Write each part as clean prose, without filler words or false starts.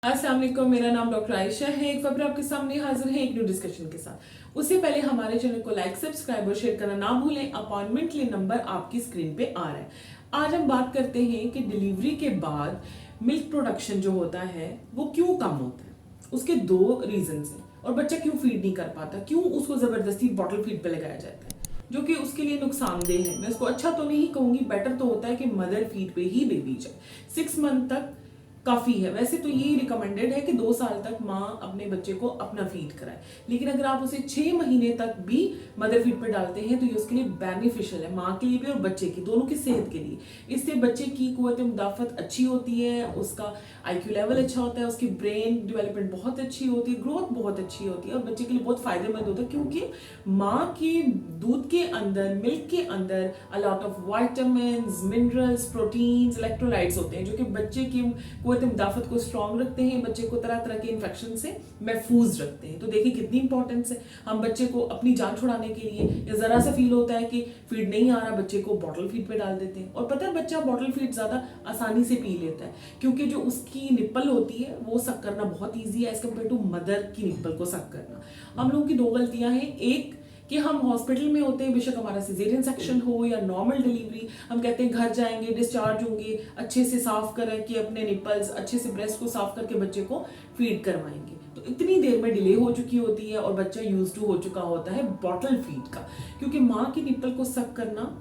अस्सलाम वालेकुम, मेरा नाम डॉक्टर आयशा है। एक बार आपके सामने हाजिर है एक न्यू डिस्कशन के साथ। उससे पहले हमारे चैनल को लाइक, सब्सक्राइब और शेयर करना ना भूलें। अपॉइंटमेंट के लिए नंबर आपकी स्क्रीन पे आ रहा है। आज हम बात करते हैं कि डिलीवरी के बाद मिल्क प्रोडक्शन जो होता है वो क्यों कम होता है। उसके दो रीजंस हैं और बच्चा क्यों फीड नहीं कर पाता, क्यों उसको जबरदस्ती बॉटल फीड पे लगाया जाता है जो कि उसके लिए नुकसानदेह है। मैं उसको अच्छा तो नहीं कहूंगी, बेटर तो होता है कि मदर फीड पे ही बेबी जाए। 6 मंथ तक काफी है। वैसे तो ये रिकमेंडेड है कि 2 साल तक माँ अपने बच्चे को अपना फीड कराए, लेकिन अगर आप उसे 6 महीने तक भी मदर फीड पर डालते हैं तो ये उसके लिए बेनिफिशियल है, माँ के लिए भी और बच्चे की, दोनों की सेहत के लिए। इससे बच्चे की कुव्वत मुदाफत अच्छी होती है, उसका IQ लेवल अच्छा होता है, उसकी ब्रेन डेवलपमेंट बहुत अच्छी होती है, ग्रोथ बहुत अच्छी होती है और बच्चे के लिए बहुत फायदेमंद होता है, क्योंकि माँ के दूध के अंदर, मिल्क के अंदर a lot of vitamin, minerals, proteins, electrolytes होते हैं जो कि बच्चे की कुव्वत मुदाफत को स्ट्रॉन्ग रखते हैं, बच्चे को तरह तरह के इन्फेक्शन से महफूज रखते हैं। तो देखिए कितनी इंपॉर्टेंस है। हम बच्चे को अपनी जान छुड़ाने के लिए, या जरा सा फील होता है कि फीड नहीं आ रहा, बच्चे को बॉटल फीड पे डाल देते हैं। और पता है बच्चा बॉटल फीड ज्यादा आसानी से पी लेता है, क्योंकि जो उसकी निप्पल होती है वो सक करना बहुत ईजी है एज कम्पेयर टू मदर की निप्पल को सक करना। हम लोगों की दो गलतियां हैं। एक कि हम हॉस्पिटल में होते हैं, बेशक हमारा सिजेरियन सेक्शन हो या नॉर्मल डिलीवरी, हम कहते हैं घर जाएंगे, डिस्चार्ज होंगे, अच्छे से साफ करके अपने निपल्स, अच्छे से ब्रेस्ट को साफ करके बच्चे को फीड करवाएंगे। तो इतनी देर में डिले हो चुकी होती है और बच्चा यूज टू हो चुका होता है बॉटल फीड का, क्योंकि माँ की निप्पल को सक करना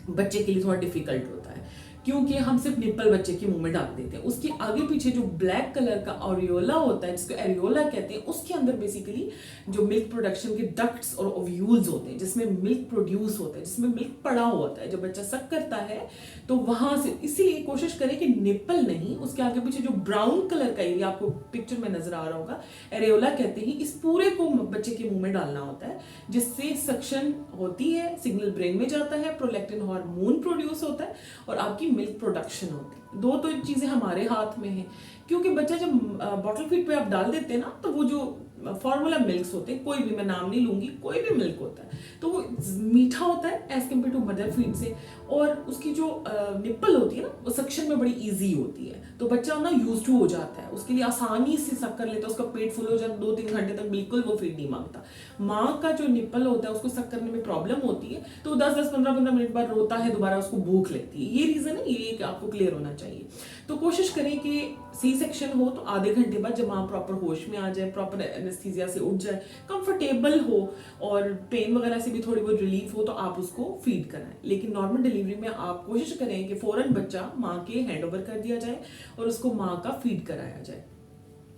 बच्चे के लिए थोड़ा डिफिकल्ट होता है, क्योंकि हम सिर्फ निप्पल बच्चे के मुंह में डाल देते हैं। उसके आगे पीछे जो ब्लैक कलर का ऑरियोला होता है, जिसको एरियोला कहते हैं, उसके अंदर बेसिकली जो मिल्क प्रोडक्शन के डक्ट्स और ओव्यूल्स होते हैं, जिसमें मिल्क प्रोड्यूस होता है, जिसमें मिल्क पड़ा होता है। जब बच्चा सक करता है तो वहां से, इसीलिए कोशिश करें कि निप्पल नहीं, उसके आगे पीछे जो ब्राउन कलर का एरिया आपको पिक्चर में नजर आ रहा होगा, एरियोला कहते हैं, इस पूरे को बच्चे के मुंह में डालना होता है, जिससे सक्शन होती है, सिग्नल ब्रेन में जाता है, प्रोलैक्टिन हार्मोन प्रोड्यूस होता है और आपकी मिल्क प्रोडक्शन होती है। दो तो चीजें हमारे हाथ में है, क्योंकि बच्चा जब बॉटल फीड पे आप डाल देते हैं ना, तो वो जो फॉर्मूला मिल्क्स होते हैं, कोई भी, मैं नाम नहीं लूंगी, कोई भी मिल्क होता है तो वो मीठा होता है as compare to mother feed से, और उसकी जो निप्पल होती है ना, वो सक्शन में बड़ी इजी होती है। तो बच्चा ना यूज टू हो जाता है, उसके लिए आसानी से सक कर लेता है, उसका पेट फुल हो जाता है, 2-3 घंटे तक बिल्कुल वो फीड नहीं मांगता। माँ का जो निप्पल होता है उसको सक करने में प्रॉब्लम होती है, तो 10-10, 15-15 मिनट बाद रोता है, दोबारा उसको भूख लगती है। ये रीजन है, ये आपको क्लियर होना चाहिए। तो कोशिश करें कि सी सेक्शन हो तो आधे घंटे बाद जब माँ प्रॉपर होश में आ जाए, प्रॉपर एनेस्थीसिया से उठ जाए, कंफर्टेबल हो और पेन वगैरह से भी थोड़ी बहुत रिलीफ हो, तो आप उसको फीड कराएं। लेकिन नॉर्मल डिलीवरी में आप कोशिश करें कि फौरन बच्चा माँ के हैंड ओवर कर दिया जाए और उसको माँ का फीड कराया जाए।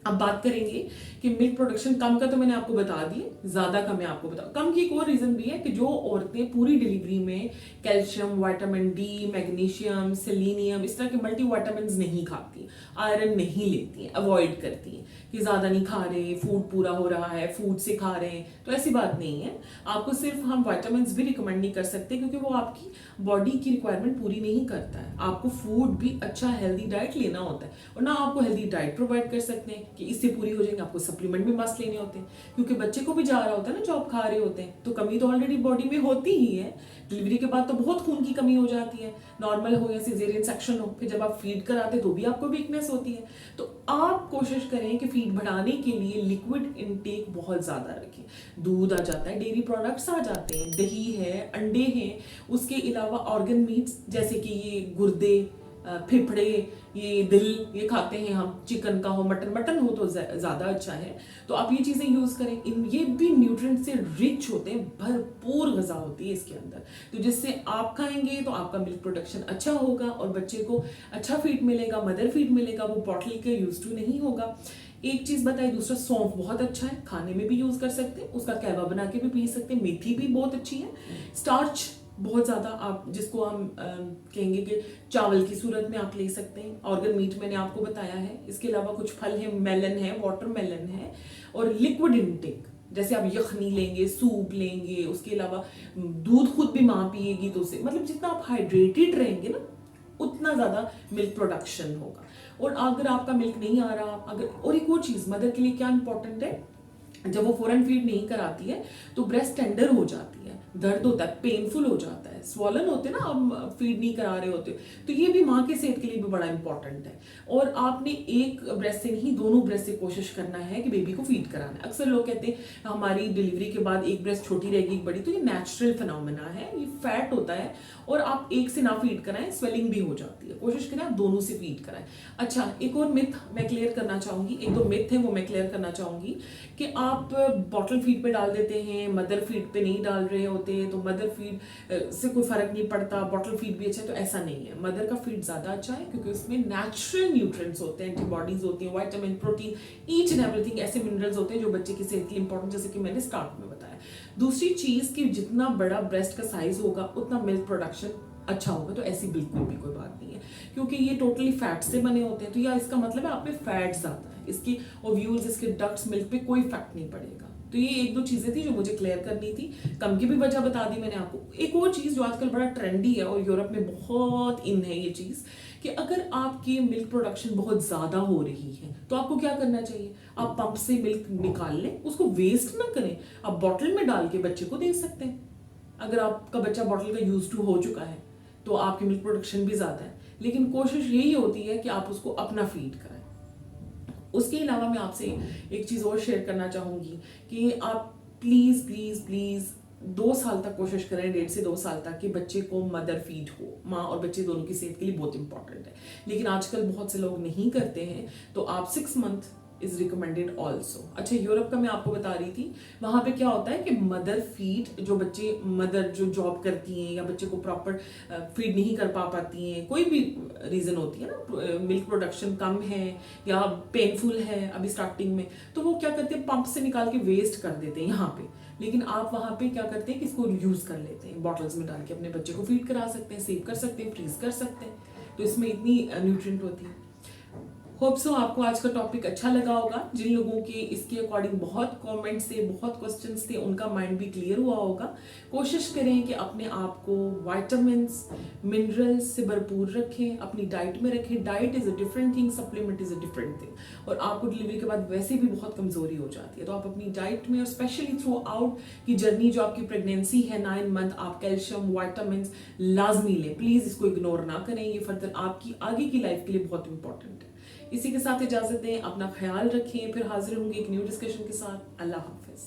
अब बात करेंगे कि मिल्क प्रोडक्शन कम का तो मैंने आपको बता दिए, ज्यादा कम है आपको बता। कम की एक और रीजन भी है कि जो औरतें पूरी डिलीवरी में calcium, vitamin D, magnesium, selenium, इस तरह के मल्टी विटामिन नहीं खाती, आयरन नहीं लेती हैं, अवॉइड करती हैं कि ज्यादा नहीं खा रहे, फूड पूरा हो रहा है, फूड से खा रहे हैं, तो ऐसी बात नहीं है। आपको सिर्फ हम विटामिन भी रिकमेंड नहीं कर सकते, क्योंकि वो आपकी बॉडी की रिक्वायरमेंट पूरी नहीं करता है। आपको फूड भी अच्छा हेल्दी डाइट लेना होता है, और ना आपको हेल्दी डाइट प्रोवाइड कर सकते हैं कि इससे पूरी हो जाएंगे, आपको सप्लीमेंट भी मस्त लेने होते हैं, क्योंकि बच्चे को भी जा रहा होता है ना, जो आप खा रहे होते हैं, तो कमी तो ऑलरेडी बॉडी में होती ही है। डिलीवरी के बाद तो बहुत खून की कमी हो जाती है, नॉर्मल हो या सिजेरियन सेक्शन हो, फिर जब आप फीड कराते तो भी आपको वीकनेस होती है। तो आप कोशिश करें कि फीड बढ़ाने के लिए लिक्विड इनटेक बहुत ज्यादा रखें। दूध आ जाता है, डेयरी प्रोडक्ट्स आ जाते हैं, दही है, अंडे हैं, उसके अलावा ऑर्गन मीट्स जैसे कि ये गुर्दे, फेफड़े, ये दिल, ये खाते हैं हम, चिकन का हो, मटन हो तो ज्यादा अच्छा है। तो आप ये चीजें यूज करें, ये भी न्यूट्रिएंट से रिच होते हैं, भरपूर गजा होती है इसके अंदर, तो जिससे आप खाएंगे तो आपका मिल्क प्रोडक्शन अच्छा होगा और बच्चे को अच्छा फीड मिलेगा, मदर फीड मिलेगा, वो बॉटल के यूज टू नहीं होगा। एक चीज बताइए, दूसरा सौंफ बहुत अच्छा है, खाने में भी यूज कर सकते हैं, उसका कहवा बना के भी पी सकते हैं। मेथी भी बहुत अच्छी है। स्टार्च बहुत ज्यादा, आप जिसको हम कहेंगे कि चावल की सूरत में आप ले सकते हैं। ऑर्गन मीट मैंने आपको बताया है, इसके अलावा कुछ फल है, मेलन है, वाटरमेलन है, और लिक्विड इनटेक, जैसे आप यखनी लेंगे, सूप लेंगे, उसके अलावा दूध खुद भी माँ पिएगी तो उसे, मतलब जितना आप हाइड्रेटेड रहेंगे ना, उतना ज्यादा मिल्क प्रोडक्शन होगा। और अगर आपका मिल्क नहीं आ रहा, अगर, और एक और चीज मदर के लिए क्या इंपॉर्टेंट है, जब वो फौरन फीड नहीं कराती है तो ब्रेस्ट टेंडर हो जाती है, दर्द होता है, पेनफुल हो जाता है, स्वॉलन होते हैं ना, आप फीड नहीं करा रहे होते, तो ये भी माँ के सेहत के लिए भी बड़ा इंपॉर्टेंट है। और आपने एक ब्रेस्ट से नहीं, दोनों ब्रेस्ट से कोशिश करना है कि बेबी को फीड कराना है। अक्सर लोग कहते हैं हमारी डिलीवरी के बाद एक ब्रेस्ट छोटी रहेगी एक बड़ी, तो ये नेचुरल फिनोमेना है, ये फैट होता है। और आप एक से ना फीड कराएं, स्वेलिंग भी हो जाती है। कोशिश करें आप दोनों से फीड कराएं। अच्छा, एक और मिथ मैं क्लियर करना चाहूंगी, एक दो मिथ है वो मैं क्लियर करना चाहूंगी कि आप बॉटल फीड पे डाल देते हैं, मदर फीड पे नहीं डाल रहे होते, तो मदर फीड से कोई फर्क नहीं पड़ता, बॉटल फीड भी अच्छा है। तो ऐसा नहीं है, मदर का फीड ज्यादा अच्छा है क्योंकि उसमें नेचुरल न्यूट्रिएंट्स होते हैं, एंटीबॉडीज होती हैं, vitamin, protein, each and everything, ऐसे मिनरल्स होते हैं जो बच्चे की सेहत के लिए इंपॉर्टेंट, जैसे कि मैंने स्टार्ट में बताया। दूसरी चीज कि जितना बड़ा ब्रेस्ट का साइज होगा उतना मिल्क प्रोडक्शन अच्छा होगा, तो ऐसी बिल्कुल भी कोई बात नहीं है, क्योंकि ये टोटली फैट से बने होते हैं। तो या इसका मतलब है आप में फैट ज्यादा है, इसकी ओव्यूल्स, इसके डक्ट्स, मिल्क पे कोई इफेक्ट नहीं पड़ेगा। तो ये एक दो चीजें थी जो मुझे क्लियर करनी थी। कम की भी वजह बता दी मैंने आपको। एक और चीज जो आजकल बड़ा ट्रेंडी है और यूरोप में बहुत इन है ये चीज, कि अगर आपकी मिल्क प्रोडक्शन बहुत ज्यादा हो रही है तो आपको क्या करना चाहिए, आप पंप से मिल्क निकाल लें, उसको वेस्ट ना करें, आप बॉटल में डाल के बच्चे को दे सकते हैं। अगर आपका बच्चा बॉटल का यूज टू हो चुका है तो आपकी मिल्क प्रोडक्शन भी ज्यादा है, लेकिन कोशिश यही होती है कि आप उसको अपना फीड कराएं। उसके अलावा मैं आपसे एक चीज और शेयर करना चाहूंगी कि आप प्लीज प्लीज प्लीज 2 साल तक कोशिश करें, 1.5 से 2 साल तक, कि बच्चे को मदर फीड हो। माँ और बच्चे दोनों की सेहत के लिए बहुत इंपॉर्टेंट है, लेकिन आजकल बहुत से लोग नहीं करते हैं, तो आप 6 मंथ इज रिकमेंडेड ऑल्सो। अच्छा, यूरोप का मैं आपको बता रही थी, वहां पे क्या होता है कि मदर फीड, जो बच्चे मदर जो जॉब करती हैं या बच्चे को प्रॉपर फीड नहीं कर पाती हैं, कोई भी रीजन होती है ना, मिल्क प्रोडक्शन कम है या पेनफुल है अभी स्टार्टिंग में, तो वो क्या करते हैं, पंप से निकाल के वेस्ट कर देते हैं यहाँ पे। लेकिन आप वहां पे क्या करते हैं कि इसको यूज कर लेते हैं, बॉटल्स में डाल के अपने बच्चे को फीड करा सकते हैं, सेव कर सकते हैं, फ्रीज कर सकते हैं, तो इसमें इतनी न्यूट्रिएंट होती है। होप सो आपको आज का टॉपिक अच्छा लगा होगा। जिन लोगों के इसके अकॉर्डिंग बहुत कमेंट्स थे, बहुत क्वेश्चंस थे, उनका माइंड भी क्लियर हुआ होगा। कोशिश करें कि अपने आप को विटामिन्स, मिनरल्स से भरपूर रखें, अपनी डाइट में रखें। Diet is a different thing, supplement is a different thing. और आपको डिलीवरी के बाद वैसे भी बहुत कमजोरी हो जाती है, तो आप अपनी डाइट में और स्पेशली थ्रू आउट की जर्नी जो आपकी प्रेगनेंसी है 9 मंथ, आप कैल्शियम, विटामिन्स लाजमी लें। प्लीज इसको इग्नोर ना करें, ये फर्दर आपकी आगे की लाइफ के लिए बहुत इंपॉर्टेंट है। इसी के साथ इजाजत दें, अपना ख्याल रखें, फिर हाजिर होंगे एक न्यू डिस्कशन के साथ। अल्लाह हाफिज।